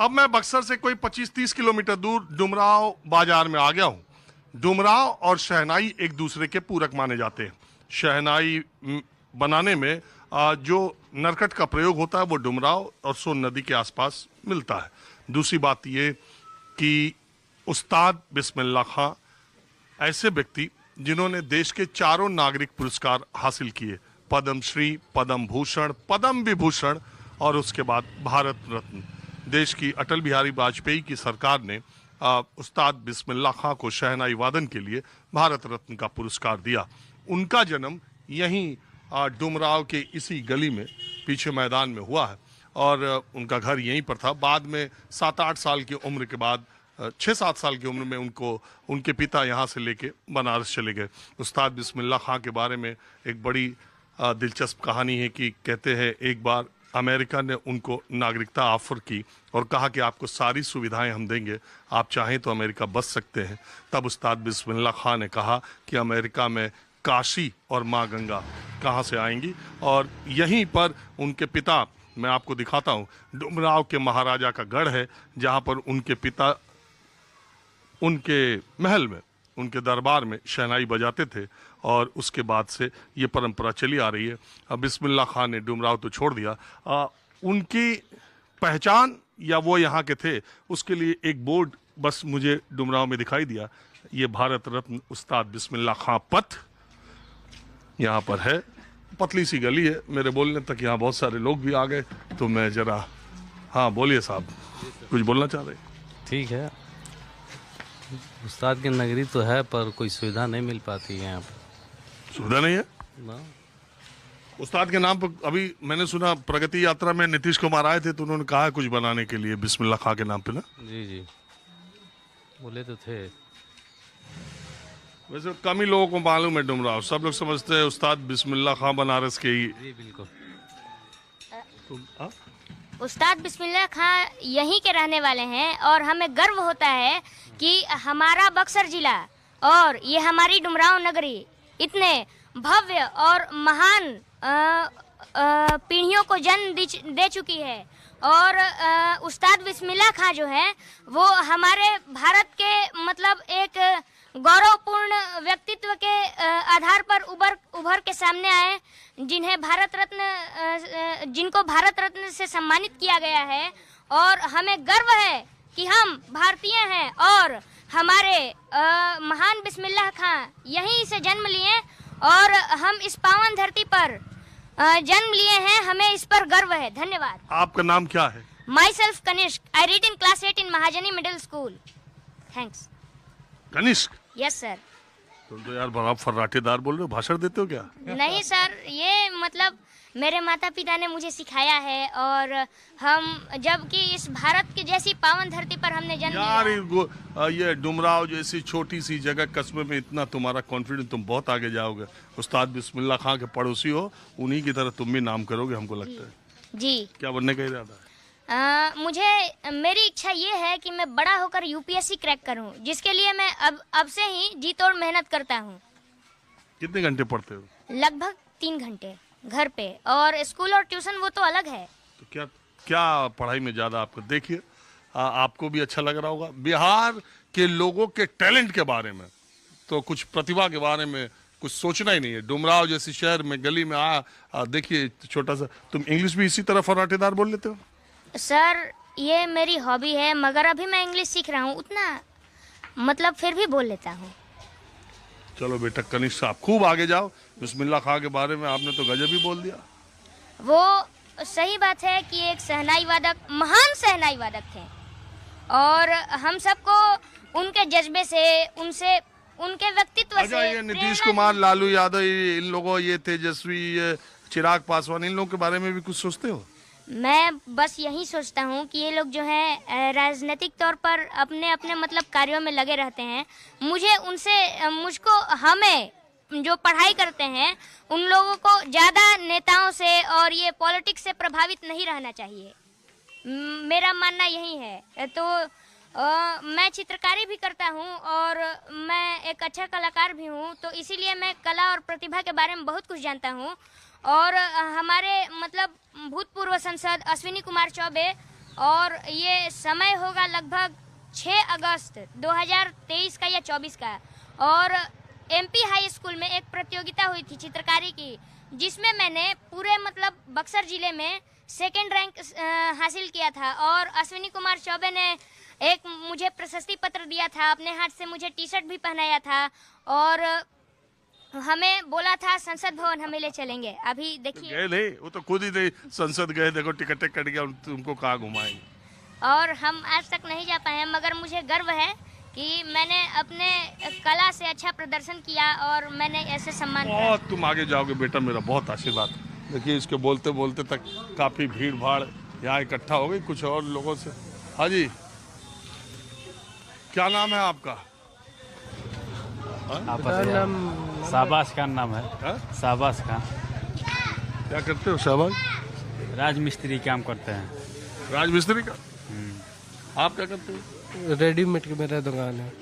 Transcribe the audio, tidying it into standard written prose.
अब मैं बक्सर से कोई 25-30 किलोमीटर दूर डुमराव बाजार में आ गया हूँ। डुमराव और शहनाई एक दूसरे के पूरक माने जाते हैं। शहनाई बनाने में जो नरकट का प्रयोग होता है वो डुमराव और सोन नदी के आसपास मिलता है। दूसरी बात ये कि उस्ताद बिस्मिल्लाह खां ऐसे व्यक्ति जिन्होंने देश के चारों नागरिक पुरस्कार हासिल किए, पद्म श्री, पद्म भूषण, पद्म विभूषण और उसके बाद भारत रत्न। देश की अटल बिहारी वाजपेयी की सरकार ने उस्ताद बिस्मिल्लाह खां को शहनाई वादन के लिए भारत रत्न का पुरस्कार दिया। उनका जन्म यहीं डुमराव के इसी गली में पीछे मैदान में हुआ है और उनका घर यहीं पर था। बाद में 7-8 साल की उम्र के बाद 6-7 साल की उम्र में उनके पिता यहाँ से लेके बनारस चले गए। उस्ताद बिस्मिल्लाह खां के बारे में एक बड़ी दिलचस्प कहानी है कि कहते हैं एक बार अमेरिका ने उनको नागरिकता ऑफर की और कहा कि आपको सारी सुविधाएं हम देंगे, आप चाहें तो अमेरिका बस सकते हैं। तब उस्ताद बिस्मिल्लाह खां ने कहा कि अमेरिका में काशी और माँ गंगा कहाँ से आएंगी, और यहीं पर उनके पिता, मैं आपको दिखाता हूँ, डुमराव के महाराजा का गढ़ है जहाँ पर उनके पिता उनके महल में, उनके दरबार में शहनाई बजाते थे और उसके बाद से ये परंपरा चली आ रही है। अब बिस्मिल्लाह खान ने डुमराव तो छोड़ दिया, उनकी पहचान या वो यहाँ के थे उसके लिए एक बोर्ड बस मुझे डुमराव में दिखाई दिया। ये भारत रत्न उस्ताद बिस्मिल्लाह खां पथ यहाँ पर है। पतली सी गली है, मेरे बोलने तक यहाँ बहुत सारे लोग भी आ गए तो मैं जरा, हाँ बोलिए साहब, कुछ बोलना चाह रहे? ठीक है, उस्ताद की नगरी तो है पर कोई सुविधा नहीं मिल पाती है यहाँ पर। सुविधा नहीं है ना। उस्ताद के नाम पर अभी मैंने सुना प्रगति यात्रा में नीतीश कुमार आए थे तो उन्होंने कहा कुछ बनाने के लिए बिस्मिल्लाह खां के नाम पे ना। जी जी बोले तो थे। वैसे कम ही लोगों को मालूम है डुमराव, सब लोग समझते हैं उस्ताद बिस्मिल्लाह खां बनारस के ही। जी बिल्कुल। उस्ताद बिस्मिल्लाह खां यहीं के रहने वाले हैं और हमें गर्व होता है कि हमारा बक्सर जिला और ये हमारी डुमराव नगरी इतने भव्य और महान पीढ़ियों को जन्म दे चुकी है। और उस्ताद बिस्मिल्लाह खां जो है वो हमारे भारत के मतलब एक गौरवपूर्ण व्यक्तित्व के आधार पर उभर के सामने आए, जिनको भारत रत्न से सम्मानित किया गया है। और हमें गर्व है कि हम भारतीय हैं और हमारे महान बिस्मिल्लाह खां यहीं से जन्म लिए और हम इस पावन धरती पर जन्म लिए हैं, हमें इस पर गर्व है। धन्यवाद। आपका नाम क्या है? Myself Kanishk, I read in class 8 in Mahajani middle school. Thanks. Kanishk? Yes sir. तुम तो यार बड़ा फर्राटेदार बोल रहे हो, भाषण देते हो क्या? नहीं सर, ये मतलब मेरे माता पिता ने मुझे सिखाया है और हम जबकि इस भारत की जैसी पावन धरती पर हमने जन्म लिया। ये डुमराव जैसी छोटी सी जगह कस्बे में इतना तुम्हारा कॉन्फिडेंस, तुम बहुत आगे जाओगे। उस्ताद बिस्मिल्लाह खां के पड़ोसी हो, उन्हीं की तरह तुम भी नाम करोगे हमको लगता है। जी। क्या बनने का इरादा है? मेरी इच्छा ये है कि मैं बड़ा होकर यूपीएससी क्रैक करूं, जिसके लिए मैं अब से ही जी तोड़ मेहनत करता हूं। कितने घंटे पढ़ते हो? लगभग 3 घंटे घर पे, और स्कूल और ट्यूशन वो तो अलग है। तो क्या पढ़ाई में ज्यादा आपको, देखिए आपको भी अच्छा लग रहा होगा। बिहार के लोगों के टैलेंट के बारे में तो कुछ प्रतिभा के बारे में कुछ सोचना ही नहीं है। डुमराव जैसी शहर में गली में देखिए छोटा सा, तुम इंग्लिश भी इसी तरह फर्राटेदार बोल लेते हो? सर ये मेरी हॉबी है, मगर अभी मैं इंग्लिश सीख रहा हूँ, उतना मतलब फिर भी बोल लेता हूँ। चलो बेटा कनिष्क साहब, खूब आगे जाओ। बिस्मिल्लाह खां के बारे में आपने तो गजब ही बोल दिया। वो सही बात है कि एक शहनाई वादक, महान शहनाई वादक थे और हम सबको उनके जज्बे से, उनके व्यक्तित्व से। ये नीतीश कुमार, लालू यादव, इन लोगों, ये तेजस्वी, चिराग पासवान, इन लोगों के बारे में भी कुछ सोचते हो? मैं बस यही सोचता हूँ कि ये लोग जो हैं राजनीतिक तौर पर अपने अपने मतलब कार्यों में लगे रहते हैं। हमें जो पढ़ाई करते हैं उन लोगों को ज़्यादा नेताओं से और ये पॉलिटिक्स से प्रभावित नहीं रहना चाहिए, मेरा मानना यही है। तो मैं चित्रकारी भी करता हूँ और मैं एक अच्छा कलाकार भी हूँ, तो इसीलिए मैं कला और प्रतिभा के बारे में बहुत कुछ जानता हूँ। और हमारे मतलब भूतपूर्व सांसद अश्विनी कुमार चौबे और ये समय होगा लगभग 6 अगस्त 2023 का या 24 का। और एमपी हाई स्कूल में एक प्रतियोगिता हुई थी चित्रकारी की, जिसमें मैंने पूरे मतलब बक्सर जिले में सेकंड रैंक हासिल किया था। और अश्विनी कुमार चौबे ने एक मुझे प्रशस्ति पत्र दिया था, अपने हाथ से मुझे टी शर्ट भी पहनाया था और हमें बोला था संसद भवन हमें ले चलेंगे। अभी देखिए गए नहीं, वो तो खुद ही नहीं संसद गए, देखो टिकटें कट गया, तुमको कहाँ घुमाएंगे। और हम आज तक नहीं जा पाए हैं, मगर मुझे गर्व है कि मैंने अपने कला से अच्छा प्रदर्शन किया और मैंने ऐसे सम्मान पाया। बहुत तुम आगे जाओगे बेटा, मेरा बहुत आशीर्वाद। देखिए इसके बोलते बोलते तक काफी भीड़ भाड़ यहाँ इकट्ठा हो गई कुछ और लोगों से। हाँ जी, क्या नाम है आपका? मेरा नाम शाबाश खान नाम है। हाँ? शाबाश खान क्या करते हो शाहबाज? राजमिस्त्री काम करते हैं। राजमिस्त्री का। आप क्या करते हो? रेडीमेड की मेरा दुकान है।